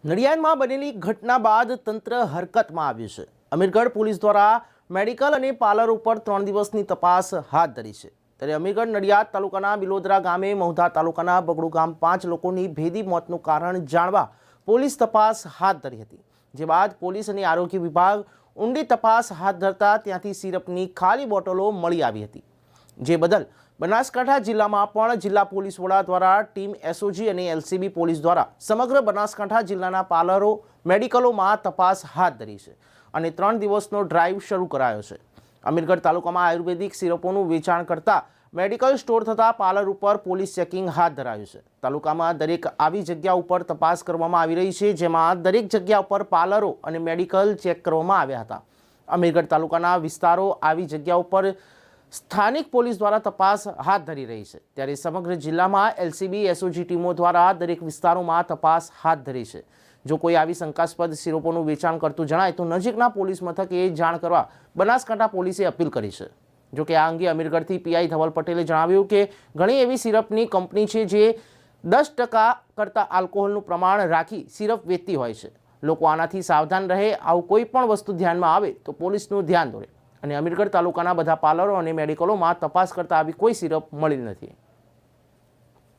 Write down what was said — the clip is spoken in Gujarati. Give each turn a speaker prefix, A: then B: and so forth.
A: નડિયાદમાં બનેલી ઘટના બાદ તંત્ર હરકતમાં આવ્યું છે। અમીરગઢ પોલીસ દ્વારા મેડિકલ અને પાર્લર ઉપર 3 દિવસની તપાસ હાથ ધરી છે। ત્યારે અમીરગઢ નડિયાદ તાલુકાના બિલોદરા ગામે મહુધા તાલુકાના બગડુ ગામ 5 લોકોની ભેદી મોતનું કારણ જાણવા પોલીસ તપાસ હાથ ધરી હતી। જે બાદ પોલીસ અને આરોગ્ય વિભાગ ઊંડી તપાસ હાથ ધરતા ત્યાંથી સિરપની ખાલી બોટલો મળી આવી હતી। જે બદલ બનાસકાંઠા જિલ્લામાં પણ જિલ્લા પોલીસ વડા દ્વારા ટીમ એસઓજી અને એલસીબી પોલીસ દ્વારા સમગ્ર બનાસકાંઠા જિલ્લાના પાર્લરો મેડિકલોમાં તપાસ હાથ ધરી છે અને 3 દિવસનો ડ્રાઈવ શરૂ કરાયો છે। અમીરગઢ તાલુકામાં આયુર્વેદિક સિરપોનું વેચાણ કરતા મેડિકલ સ્ટોર થતા પાર્લર ઉપર પોલીસ ચેકિંગ હાથ ધરાયું છે। તાલુકામાં દરેક આવી જગ્યા ઉપર તપાસ કરવામાં આવી રહી છે, જેમાં દરેક જગ્યા ઉપર પાર્લરો અને મેડિકલ ચેક કરવામાં આવ્યા હતા। અમીરગઢ તાલુકાના વિસ્તારો આવી જગ્યા ઉપર સ્થાનિક પોલીસ દ્વારા તપાસ હાથ ધરી રહી છે। ત્યારે સમગ્ર જિલ્લામાં એલસીબી એસઓજી ટીમો દ્વારા દરેક વિસ્તારોમાં તપાસ હાથ ધરી છે। જો કોઈ આવી શંકાસ્પદ સિરપોનું વેચાણ કરતું જણાય તો નજીકના પોલીસ મથકે જાણ કરવા બનાસકાંઠા પોલીસે અપીલ કરી છે। જો કે આ અંગે અમીરગઢથી પીઆઈ ધવલ પટેલે જણાવ્યું કે ઘણી એવી સિરપની કંપની છે જે 10% કરતાં આલ્કોહોલનું પ્રમાણ રાખી સિરપ વેચતી હોય છે। લોકો આનાથી સાવધાન રહે, આવું કોઈ પણ વસ્તુ ધ્યાનમાં આવે તો પોલીસનું ધ્યાન દોરે। અને અમીરગઢ તાલુકાના બધા પાર્લરો અને મેડિકલોમાં તપાસ કરતા આવી કોઈ સિરપ મળી નથી।